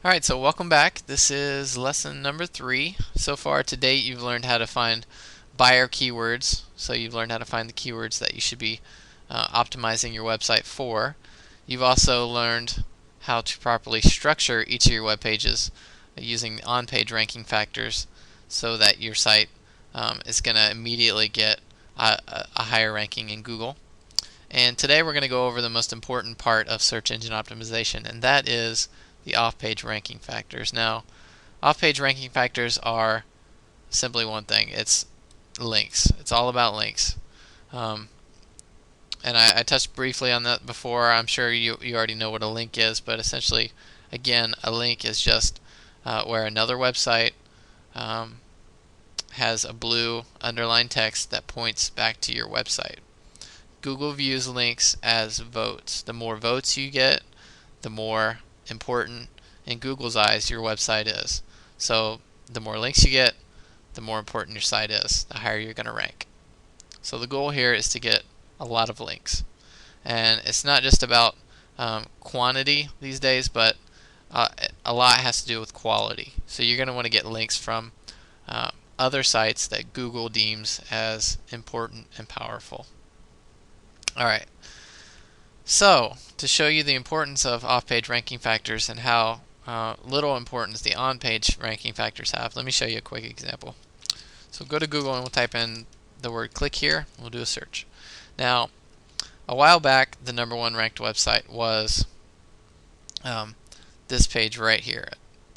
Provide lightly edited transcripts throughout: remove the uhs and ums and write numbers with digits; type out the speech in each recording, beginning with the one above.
Alright, so welcome back. This is lesson number 3. So far to date, you've learned how to find buyer keywords. So you've learned how to find the keywords that you should be optimizing your website for. You've also learned how to properly structure each of your web pages using on-page ranking factors so that your site is going to immediately get a higher ranking in Google. And today we're going to go over the most important part of search engine optimization, and that is the off-page ranking factors. Now, off-page ranking factors are simply one thing. It's links. It's all about links. And I touched briefly on that before. I'm sure you already know what a link is, but essentially, again, a link is just where another website has a blue underlined text that points back to your website. Google views links as votes. The more votes you get, the more important in Google's eyes your website is. So the more links you get, the more important your site is, the higher you're going to rank. So the goal here is to get a lot of links. And it's not just about quantity these days, but a lot has to do with quality. So you're going to want to get links from other sites that Google deems as important and powerful. Alright, so to show you the importance of off-page ranking factors and how little importance the on-page ranking factors have, let me show you a quick example. So go to Google and we'll type in the word click here. We'll do a search. Now, a while back, the number one ranked website was this page right here.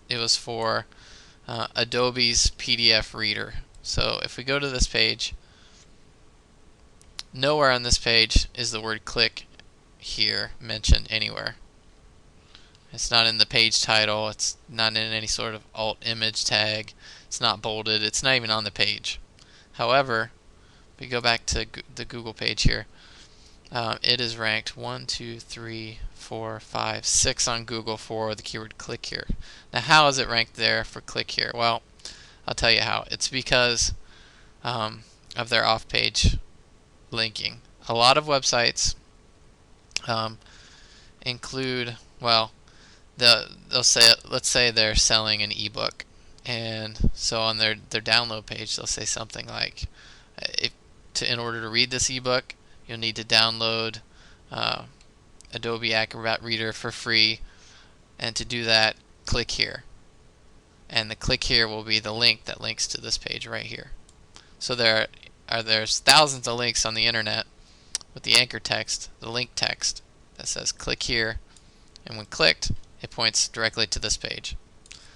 It was for Adobe's PDF reader. So if we go to this page, nowhere on this page is the word click here mentioned anywhere. It's not in the page title, it's not in any sort of alt image tag, it's not bolded, it's not even on the page. However, if we go back to the Google page here, it is ranked 1, 2, 3, 4, 5, 6 on Google for the keyword click here. Now how is it ranked there for click here? Well, I'll tell you how. It's because of their off-page linking. A lot of websites include, well, they'll say, let's say they're selling an ebook, and so on their download page they'll say something like, in order to read this ebook, you'll need to download Adobe Acrobat Reader for free, and to do that, click here. And the click here will be the link that links to this page right here. So there's thousands of links on the internet with the anchor text, the link text that says click here, and when clicked, it points directly to this page.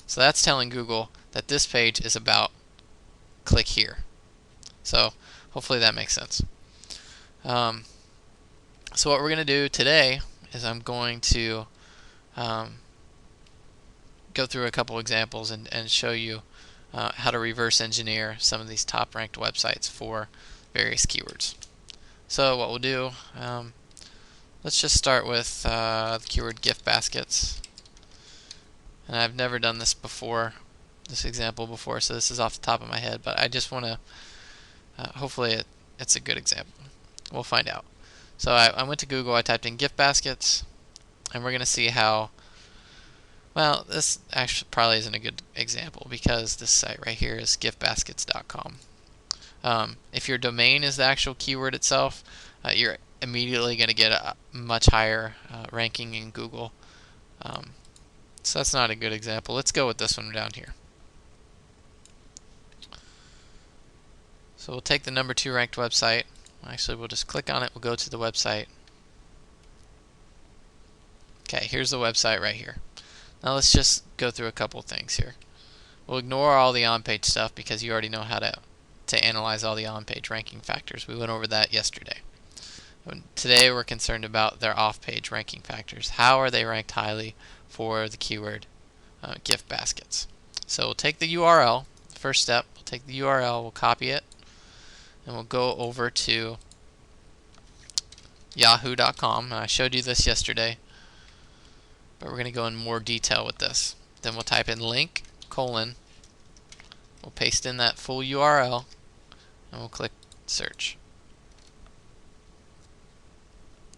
So that's telling Google that this page is about click here. So hopefully that makes sense. So what we're going to do today is I'm going to go through a couple examples and show you how to reverse engineer some of these top ranked websites for various keywords. So what we'll do, let's just start with the keyword gift baskets. And I've never done this before, this example before, so this is off the top of my head, but I just want to, hopefully it's a good example. We'll find out. So I went to Google, I typed in gift baskets, and we're going to see how, well, this actually probably isn't a good example because this site right here is giftbaskets.com. If your domain is the actual keyword itself, you're immediately going to get a much higher ranking in Google. So that's not a good example. Let's go with this one down here. So we'll take the number 2 ranked website. Actually, we'll just click on it. We'll go to the website. Okay, here's the website right here. Now let's just go through a couple things here. We'll ignore all the on-page stuff because you already know how to analyze all the on-page ranking factors. We went over that yesterday. Today we're concerned about their off-page ranking factors. How are they ranked highly for the keyword gift baskets? So we'll take the URL. First step, we'll take the URL, we'll copy it, and we'll go over to yahoo.com. And I showed you this yesterday, but we're going to go in more detail with this. Then we'll type in link, colon, we'll paste in that full URL, and we'll click search.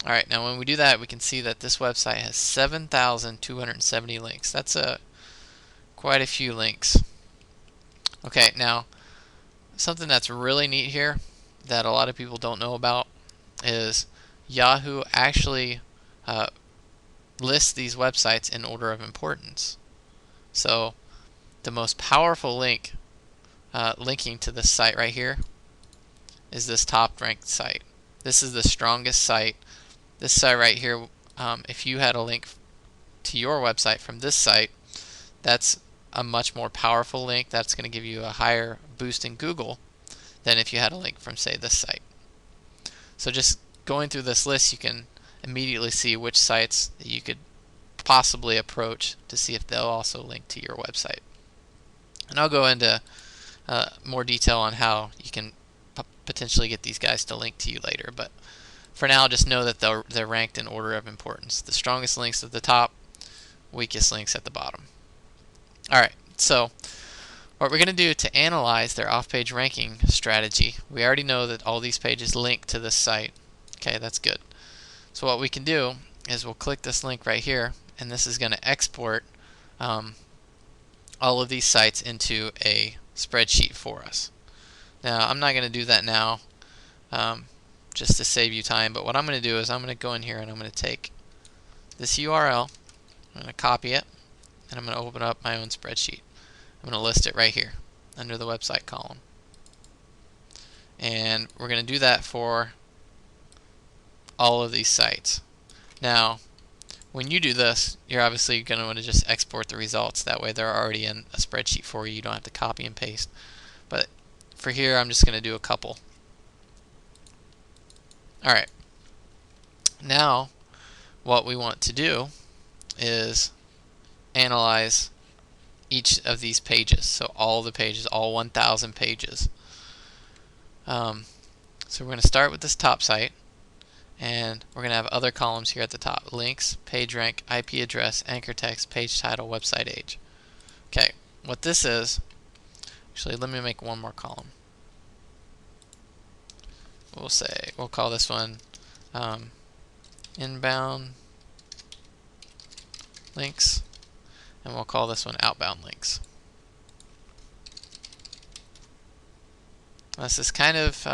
Alright, now when we do that, we can see that this website has 7,270 links. That's a quite a few links. Okay, now something that's really neat here that a lot of people don't know about is Yahoo actually lists these websites in order of importance. So the most powerful link linking to this site right here is this top ranked site. This is the strongest site. This site right here, if you had a link to your website from this site, that's a much more powerful link. That's going to give you a higher boost in Google than if you had a link from, say, this site. So just going through this list, you can immediately see which sites that you could possibly approach to see if they'll also link to your website. And I'll go into more detail on how you can potentially get these guys to link to you later. But for now, just know that they're ranked in order of importance. The strongest links at the top, weakest links at the bottom. Alright, so what we're going to do to analyze their off-page ranking strategy, we already know that all these pages link to this site. Okay, that's good. So what we can do is we'll click this link right here, and this is going to export all of these sites into a spreadsheet for us. Now, I'm not going to do that now just to save you time, but what I'm going to do is I'm going to go in here and I'm going to take this URL, I'm going to copy it, and I'm going to open up my own spreadsheet. I'm going to list it right here under the website column. And we're going to do that for all of these sites. Now, when you do this, you're obviously going to want to just export the results. That way they're already in a spreadsheet for you. You don't have to copy and paste. But for here, I'm just going to do a couple. Alright. Now, what we want to do is analyze each of these pages. So all the pages, all 1,000 pages. So we're going to start with this top site, and we're going to have other columns here at the top: links, page rank, IP address, anchor text, page title, website age. Okay, what this is, actually let me make one more column. We'll call this one inbound links, and we'll call this one outbound links. This is kind of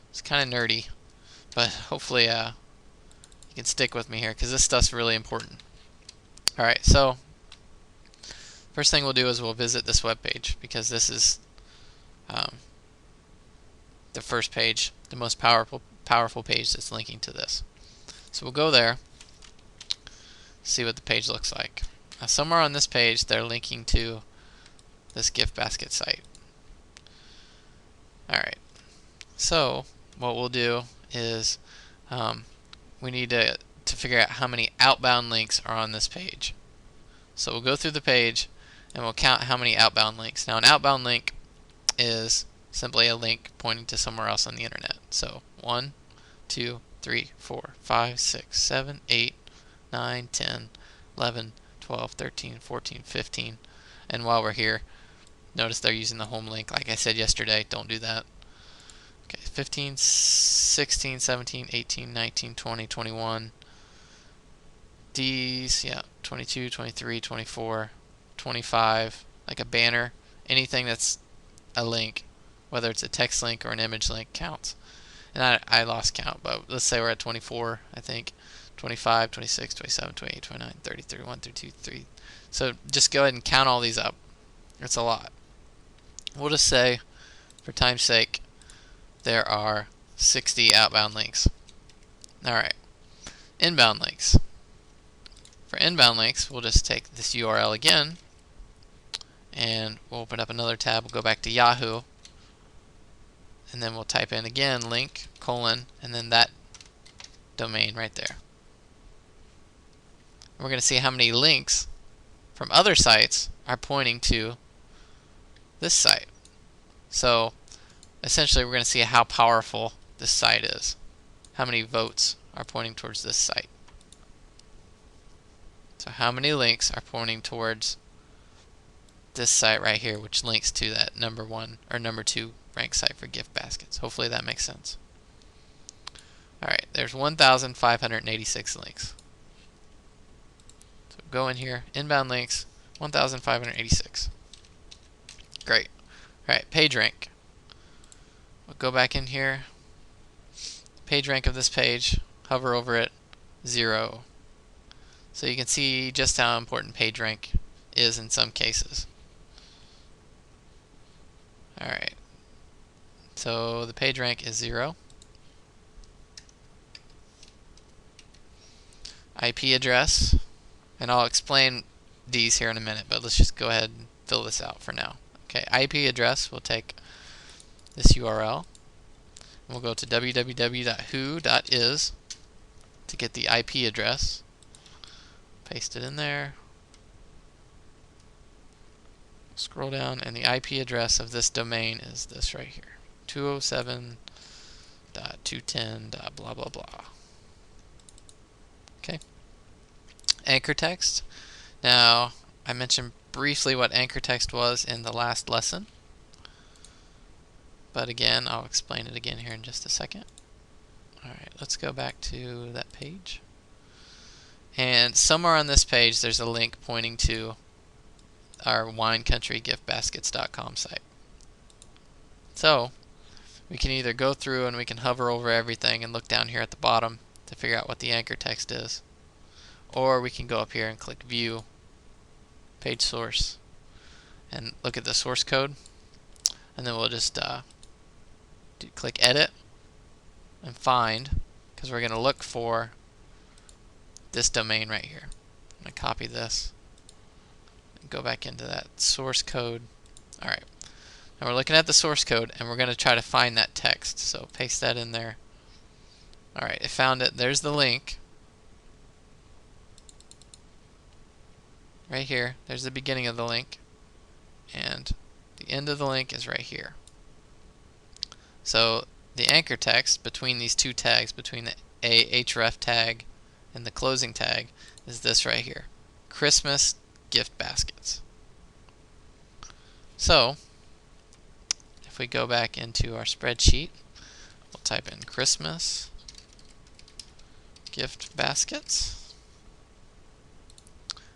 it's kind of nerdy, but hopefully you can stick with me here because this stuff's really important. Alright, so first thing we'll do is we'll visit this web page because this is the first page, the most powerful page that's linking to this. So we'll go there, see what the page looks like. Now, somewhere on this page they're linking to this gift basket site. Alright, so what we'll do is we need to figure out how many outbound links are on this page. So we'll go through the page and we'll count how many outbound links. Now, an outbound link is simply a link pointing to somewhere else on the internet. So 1, 2, 3, 4, 5, 6, 7, 8, 9, 10, 11, 12, 13, 14, 15. And while we're here, notice they're using the home link. Like I said yesterday, don't do that. Okay, 15, 16, 17, 18, 19, 20, 21. These, yeah, 22, 23, 24, 25, like a banner. Anything that's a link, whether it's a text link or an image link, counts. And I lost count, but let's say we're at 24, I think. 25, 26, 27, 28, 29, 30, 31, 32, 33. So just go ahead and count all these up. It's a lot. We'll just say, for time's sake, there are 60 outbound links. Alright, inbound links. For inbound links, we'll just take this URL again, and we'll open up another tab. We'll go back to Yahoo, and then we'll type in again link, colon, and then that domain right there. We're going to see how many links from other sites are pointing to this site. So essentially we're going to see how powerful this site is. How many votes are pointing towards this site. So how many links are pointing towards this site right here, which links to that number 1 or number 2 ranked site for gift baskets. Hopefully that makes sense. Alright, there's 1,586 links. So go in here, inbound links, 1,586. Great. Alright, page rank. We'll go back in here. Page rank of this page, hover over it, 0. So you can see just how important page rank is in some cases. Alright, so the page rank is 0. IP address, and I'll explain these here in a minute, but let's just go ahead and fill this out for now. Okay, IP address, we'll take this URL, and we'll go to www.who.is to get the IP address. Paste it in there. Scroll down, and the IP address of this domain is this right here, 207.210. Blah blah blah. Okay. Anchor text. Now, I mentioned briefly what anchor text was in the last lesson, but again, I'll explain it again here in just a second. Alright, let's go back to that page. And somewhere on this page, there's a link pointing to our winecountrygiftbaskets.com site. So, we can either go through and we can hover over everything and look down here at the bottom to figure out what the anchor text is, or we can go up here and click View, Page Source, and look at the source code, and then we'll just click Edit and Find, because we're going to look for this domain right here. I'm going to copy this and go back into that source code. Alright, now we're looking at the source code, and we're going to try to find that text, so paste that in there. Alright, it found it. There's the link. Right here. There's the beginning of the link. And the end of the link is right here. So the anchor text between these two tags, between the href tag and the closing tag, is this right here. Christmas gift baskets. So if we go back into our spreadsheet, we'll type in Christmas gift baskets,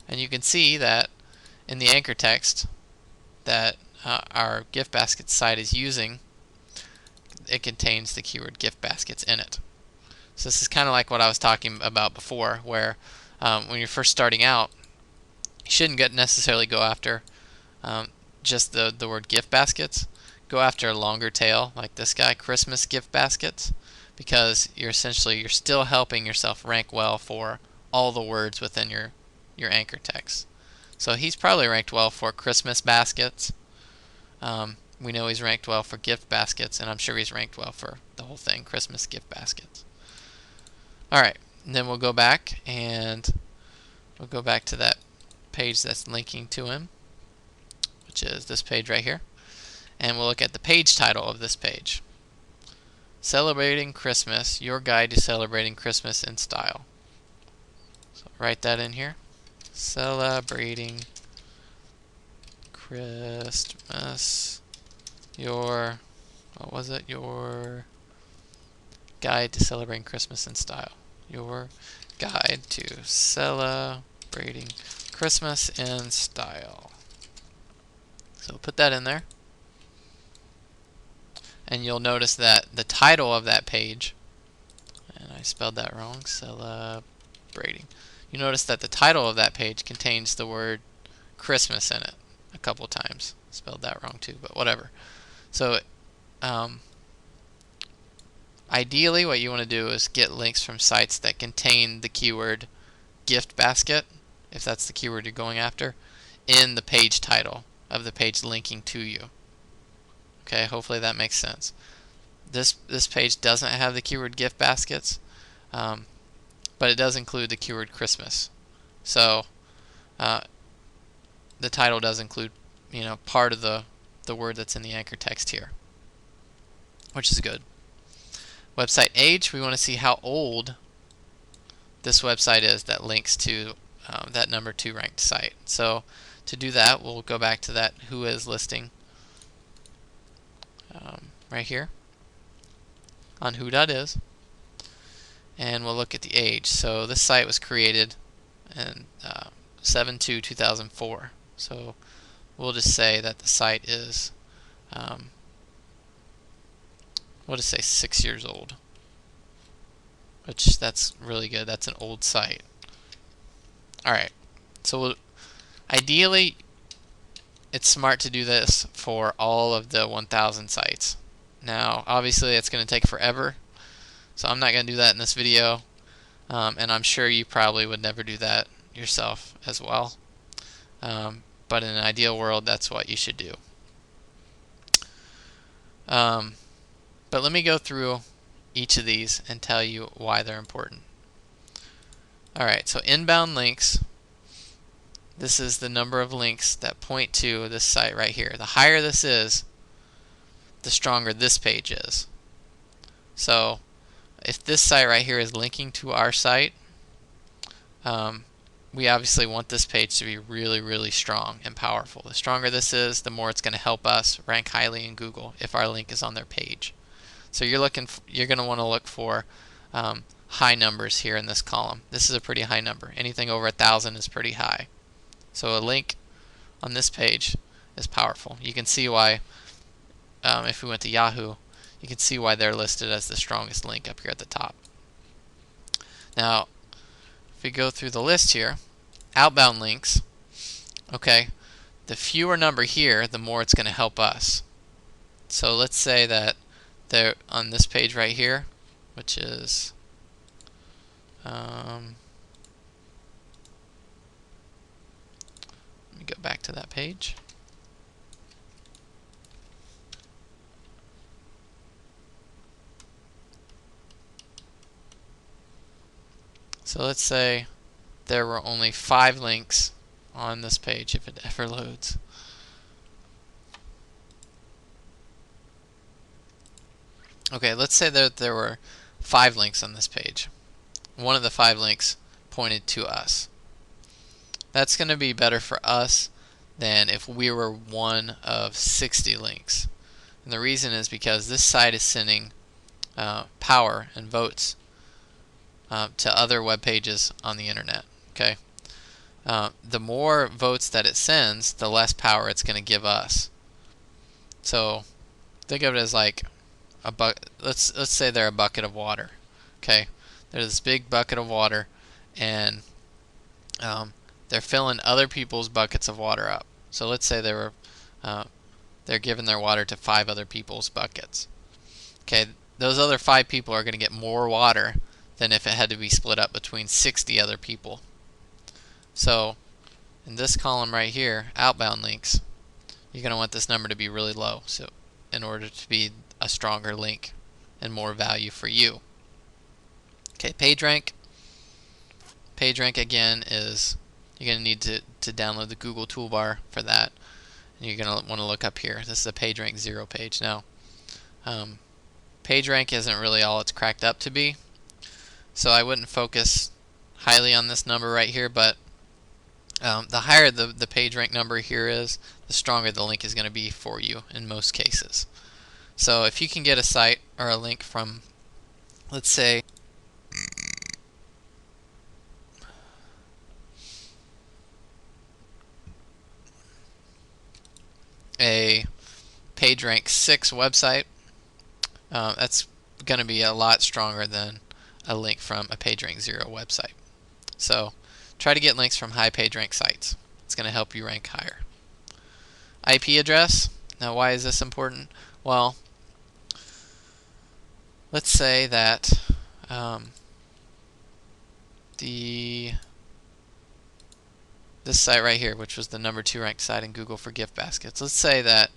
and you can see that in the anchor text that our gift baskets site is using, it contains the keyword gift baskets in it. So this is kind of like what I was talking about before, where when you're first starting out, you shouldn't necessarily go after just the word gift baskets. Go after a longer tail like this guy, Christmas gift baskets, because you're still helping yourself rank well for all the words within your anchor text. So he's probably ranked well for Christmas baskets. We know he's ranked well for gift baskets, and I'm sure he's ranked well for the whole thing, Christmas gift baskets. Alright, and then we'll go back and we'll go back to that page that's linking to him, which is this page right here, and we'll look at the page title of this page. Celebrating Christmas, your guide to celebrating Christmas in style. So write that in here. Celebrating Christmas, your guide to celebrating Christmas in style. Your guide to celebrating Christmas in style. So put that in there. And you'll notice that the title of that page, and I spelled that wrong, celebrating. You notice that the title of that page contains the word Christmas in it a couple times. Spelled that wrong too, but whatever. So ideally what you want to do is get links from sites that contain the keyword gift basket, if that's the keyword you're going after, in the page title of the page linking to you. Okay, hopefully that makes sense. This page doesn't have the keyword gift baskets, but it does include the keyword Christmas. So the title does include, part of the word that's in the anchor text here, which is good. Website age, we want to see how old this website is that links to that number 2 ranked site. So to do that, we'll go back to that who is listing right here on who.is, and we'll look at the age. So this site was created in 7/2/2004. So we'll just say that the site is, we'll just say 6 years old, which that's really good. That's an old site. Alright, so ideally it's smart to do this for all of the 1,000 sites. Now obviously it's going to take forever, so I'm not going to do that in this video, and I'm sure you probably would never do that yourself as well, but in an ideal world that's what you should do. But let me go through each of these and tell you why they're important. Alright, so inbound links, this is the number of links that point to this site right here. The higher this is, the stronger this page is. So if this site right here is linking to our site, we obviously want this page to be really, really strong and powerful. The stronger this is, the more it's going to help us rank highly in Google if our link is on their page. So you're going to want to look for high numbers here in this column. This is a pretty high number. Anything over 1,000 is pretty high. So a link on this page is powerful. You can see why, if we went to Yahoo, you can see why they're listed as the strongest link up here at the top. Now, if we go through the list here, outbound links, okay, the fewer number here, the more it's going to help us. So let's say that they're on this page right here, which is let me go back to that page. So let's say there were only 5 links on this page, if it ever loads. Okay, let's say that there were 5 links on this page. One of the 5 links pointed to us. That's going to be better for us than if we were one of 60 links. And the reason is because this site is sending power and votes to other web pages on the internet. Okay, the more votes that it sends, the less power it's going to give us. So think of it as like a let's say they're a bucket of water. Okay, they're this big bucket of water, and they're filling other people's buckets of water up. So let's say they're giving their water to 5 other people's buckets. Okay, those other 5 people are going to get more water than if it had to be split up between 60 other people. So in this column right here, outbound links, you're going to want this number to be really low, so in order to be a stronger link and more value for you. Okay, PageRank. PageRank again is, you're going to need to download the Google toolbar for that, and you're going to want to look up here. This is a PageRank 0 page. Now, PageRank isn't really all it's cracked up to be, so I wouldn't focus highly on this number right here, but the higher the PageRank number here is, the stronger the link is going to be for you in most cases. So if you can get a site or a link from, let's say, a PageRank 6 website, that's going to be a lot stronger than a link from a PageRank 0 website. So try to get links from high PageRank sites. It's going to help you rank higher. IP address. Now, why is this important? Well, let's say that this site right here, which was the number 2 ranked site in Google for gift baskets. Let's say that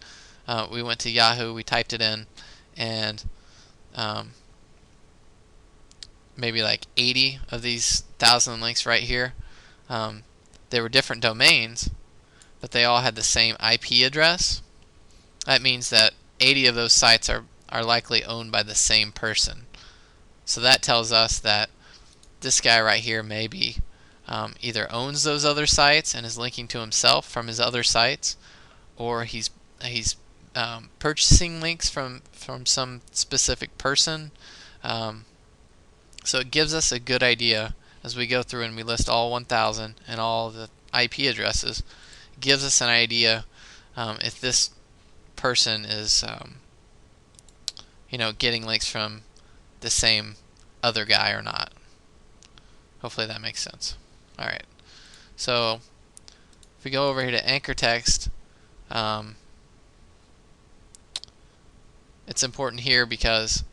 we went to Yahoo, we typed it in, and maybe like 80 of these 1,000 links right here, they were different domains, but they all had the same IP address. That means that 80 of those sites are likely owned by the same person. So that tells us that this guy right here maybe either owns those other sites and is linking to himself from his other sites, or he's purchasing links from some specific person. So it gives us a good idea as we go through and we list all 1,000 and all the IP addresses, gives us an idea if this person is getting links from the same other guy or not. Hopefully that makes sense. Alright, so if we go over here to anchor text, it's important here because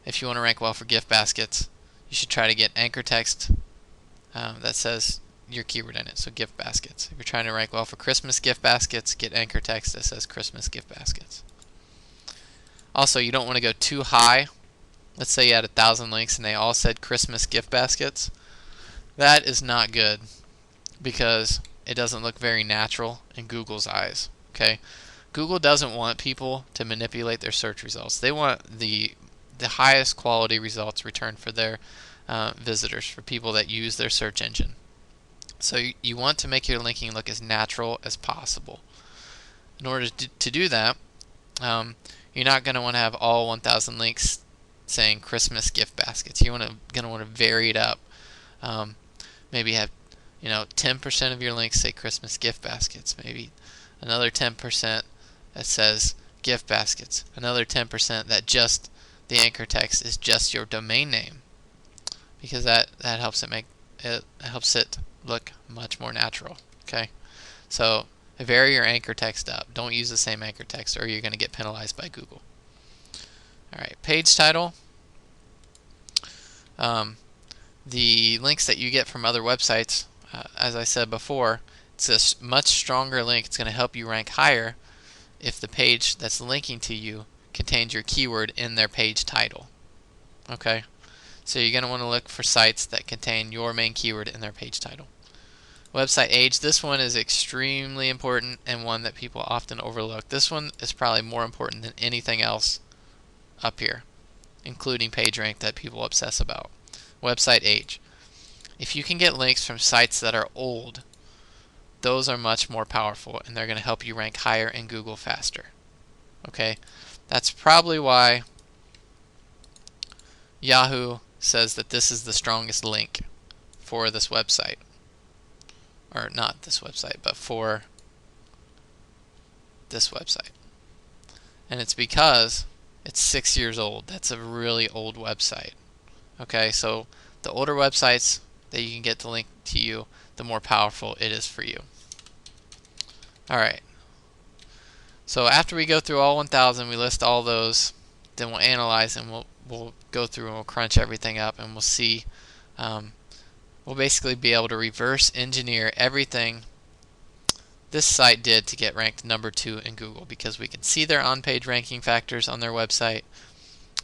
if you want to rank well for gift baskets, you should try to get anchor text that says your keyword in it, so gift baskets. If you're trying to rank well for Christmas gift baskets, get anchor text that says Christmas gift baskets. Also, you don't want to go too high. Let's say you had 1,000 links and they all said Christmas gift baskets. That is not good because it doesn't look very natural in Google's eyes. Okay, Google doesn't want people to manipulate their search results. They want the highest quality results returned for their visitors, for people that use their search engine. So you want to make your linking look as natural as possible. In order to do that, you're not going to want to have all 1,000 links saying Christmas gift baskets. You're going to want to vary it up. Maybe have 10% of your links say Christmas gift baskets. Maybe another 10% that says gift baskets. Another 10% that just the anchor text is just your domain name, because that helps it look much more natural. Okay, so vary your anchor text up. Don't use the same anchor text or you're going to get penalized by Google. Alright, page title. The links that you get from other websites, as I said before, it's a much stronger link. It's going to help you rank higher if the page that's linking to you contains your keyword in their page title. Okay, so you're going to want to look for sites that contain your main keyword in their page title. Website age, this one is extremely important and one that people often overlook. This one is probably more important than anything else up here, including PageRank, that people obsess about. Website age. If you can get links from sites that are old, those are much more powerful and they're going to help you rank higher in Google faster. Okay, that's probably why Yahoo says that this is the strongest link for this website. Or not this website, but for this website. And it's because it's 6 years old. That's a really old website. Okay, so the older websites that you can get to link to you, the more powerful it is for you. Alright, so after we go through all 1,000, we list all those, then we'll analyze and we'll go through and we'll crunch everything up and we'll see. We'll basically be able to reverse engineer everything this site did to get ranked number 2 in Google, because we can see their on-page ranking factors on their website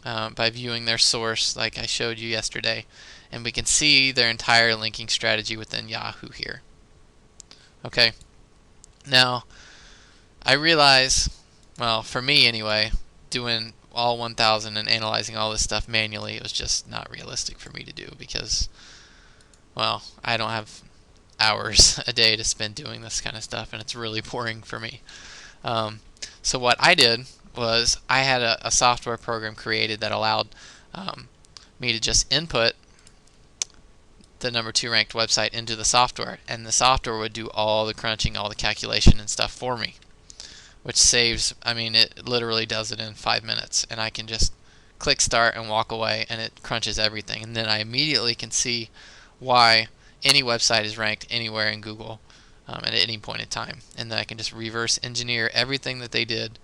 by viewing their source like I showed you yesterday, and we can see their entire linking strategy within Yahoo here. Okay, now I realize, well, for me anyway, doing all 1,000 and analyzing all this stuff manually, it was just not realistic for me to do because, well, I don't have hours a day to spend doing this kind of stuff, and it's really boring for me. So what I did was I had a software program created that allowed me to just input the number 2 ranked website into the software, and the software would do all the crunching, all the calculation and stuff for me, which saves, it literally does it in 5 minutes, and I can just click start and walk away, and it crunches everything, and then I immediately can see why any website is ranked anywhere in Google at any point in time, and then I can just reverse engineer everything that they did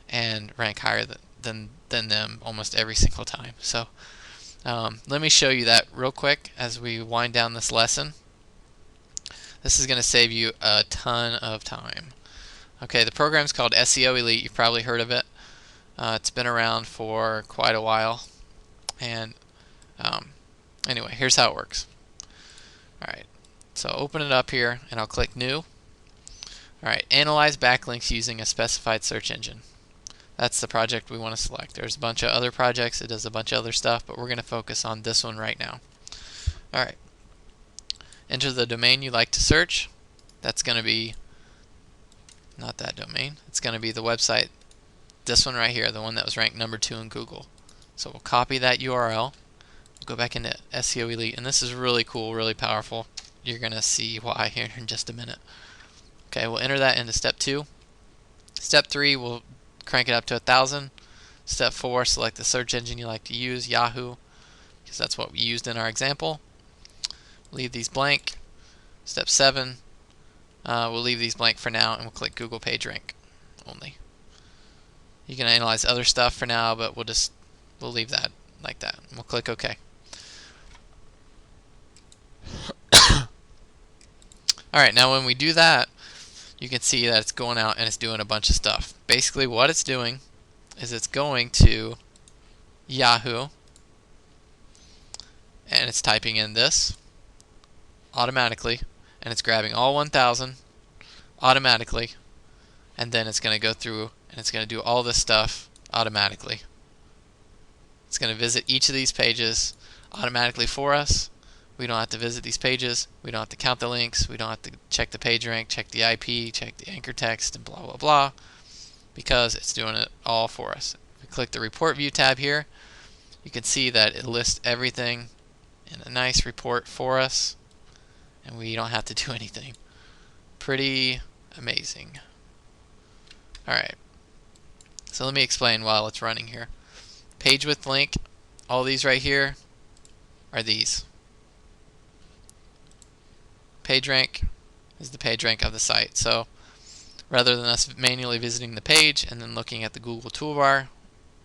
and rank higher than them almost every single time. So let me show you that real quick as we wind down this lesson. This is going to save you a ton of time. Okay, the program's called SEO Elite. You've probably heard of it. It's been around for quite a while, and anyway, here's how it works. Alright, so open it up here and I'll click New. Alright, analyze backlinks using a specified search engine. That's the project we want to select. There's a bunch of other projects, it does a bunch of other stuff, but we're going to focus on this one right now. Alright, enter the domain you'd like to search. That's going to be, not that domain, it's going to be the website, this one right here, the one that was ranked number 2 in Google. So we'll copy that URL. Go back into SEO Elite, and this is really cool, really powerful. you're going to see why here in just a minute. Okay, we'll enter that into step 2. Step 3, we'll crank it up to 1,000. Step 4, select the search engine you like to use, Yahoo, because that's what we used in our example. Leave these blank. Step 7, we'll leave these blank for now, and we'll click Google PageRank only. You can analyze other stuff for now, but we'll leave that like that. We'll click OK. Alright, now when we do that, you can see that it's going out and it's doing a bunch of stuff. Basically what it's doing is it's going to Yahoo and it's typing in this automatically, and it's grabbing all 1,000 automatically, and then it's going to go through and it's going to do all this stuff automatically. It's going to visit each of these pages automatically for us. We don't have to visit these pages. We don't have to count the links. We don't have to check the page rank, check the IP, check the anchor text, and blah, blah, blah, because it's doing it all for us. If we click the report view tab here, you can see that it lists everything in a nice report for us, and we don't have to do anything. Pretty amazing. Alright, so let me explain while it's running here. Page with link, all these right here are these. PageRank is the PageRank of the site. So rather than us manually visiting the page and then looking at the Google toolbar,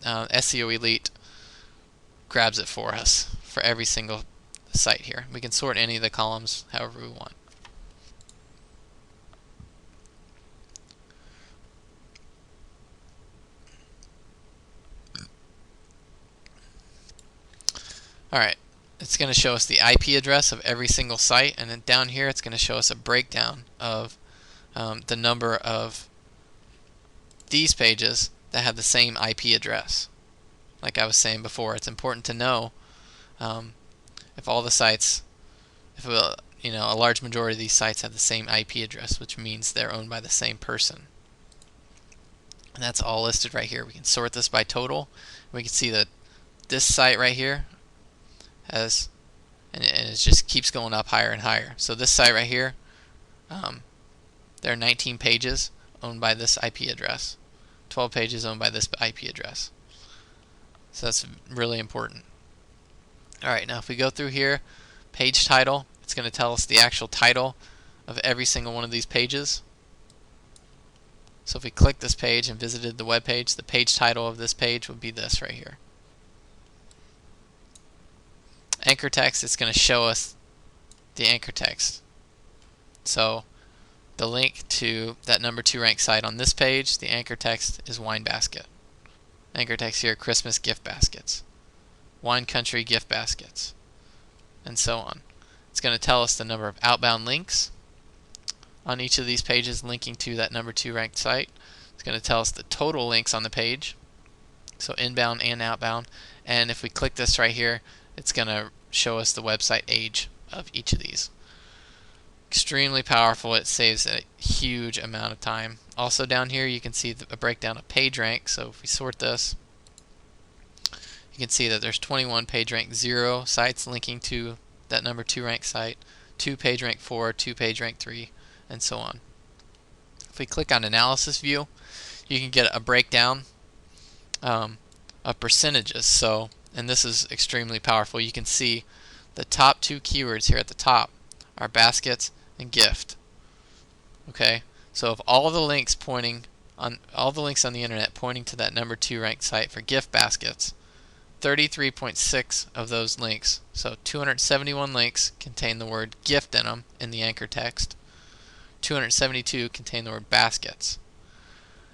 SEO Elite grabs it for us for every single site here. We can sort any of the columns however we want. Alright, it's going to show us the IP address of every single site, and then down here it's going to show us a breakdown of the number of these pages that have the same IP address. Like I was saying before, it's important to know if all the sites, if a large majority of these sites have the same IP address, which means they're owned by the same person. And that's all listed right here. We can sort this by total. We can see that this site right here has, and it just keeps going up higher and higher. So this site right here, there are 19 pages owned by this IP address, 12 pages owned by this IP address. So that's really important. Alright, now if we go through here, page title, it's going to tell us the actual title of every single one of these pages. So if we click this page and visited the web page, the page title of this page would be this right here. Anchor text, it's going to show us the anchor text. So the link to that number 2 ranked site on this page, the anchor text is wine basket. Anchor text here, Christmas gift baskets, wine country gift baskets, and so on. It's going to tell us the number of outbound links on each of these pages linking to that number 2 ranked site. It's going to tell us the total links on the page, so inbound and outbound. And if we click this right here, it's going to show us the website age of each of these. Extremely powerful. It saves a huge amount of time. Also down here you can see a breakdown of PageRank. So if we sort this, you can see that there's 21 PageRank 0 sites linking to that number 2 ranked site, 2 PageRank 4, 2 PageRank 3, and so on. If we click on Analysis View, you can get a breakdown of percentages. So, and this is extremely powerful. You can see the top 2 keywords here at the top are baskets and gift. Okay, so if all the links on the internet pointing to that number 2 ranked site for gift baskets, 33.6 of those links, so 271 links, contain the word gift in them in the anchor text. 272 contain the word baskets.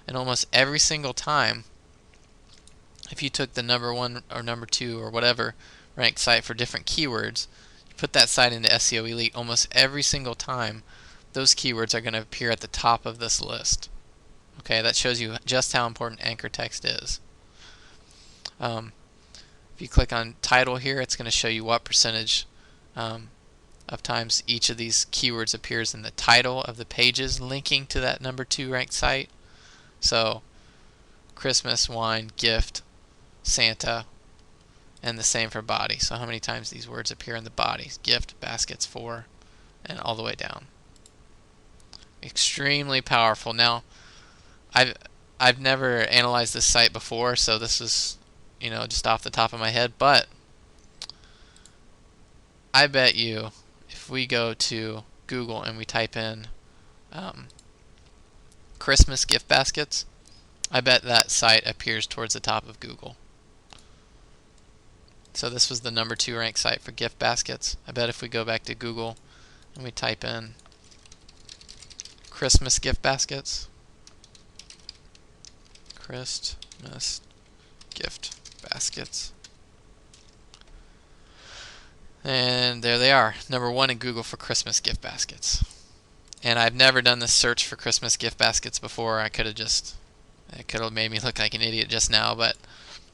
And almost every single time, if you took the number 1 or number 2 or whatever ranked site for different keywords, you put that site into SEO Elite, almost every single time those keywords are going to appear at the top of this list. Okay, that shows you just how important anchor text is. If you click on title here, it's going to show you what percentage of times each of these keywords appears in the title of the pages linking to that number 2 ranked site. So Christmas, wine, gift, Santa, and the same for body. So how many times these words appear in the body? Gift, baskets, 4, and all the way down. Extremely powerful. Now, I've never analyzed this site before, so this is, just off the top of my head, but I bet you if we go to Google and we type in Christmas gift baskets, I bet that site appears towards the top of Google. So this was the number 2 ranked site for gift baskets. I bet if we go back to Google and we type in Christmas gift baskets, Christmas gift baskets, and there they are, number 1 in Google for Christmas gift baskets. And I've never done this search for Christmas gift baskets before. It could have made me look like an idiot just now, but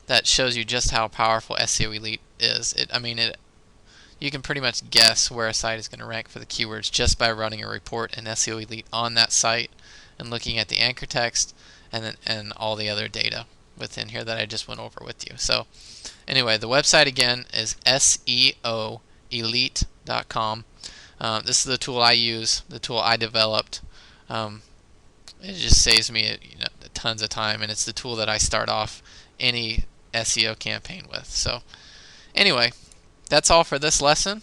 that shows you just how powerful SEO Elite is. You can pretty much guess where a site is going to rank for the keywords just by running a report in SEO Elite on that site and looking at the anchor text and all the other data within here that I just went over with you. So anyway, the website again is seoelite.com. This is the tool I use, the tool I developed. It just saves me tons of time, and it's the tool that I start off any SEO campaign with. So anyway, that's all for this lesson.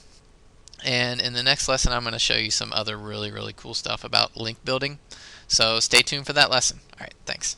And in the next lesson, I'm going to show you some other really, really cool stuff about link building. So stay tuned for that lesson. All right, thanks.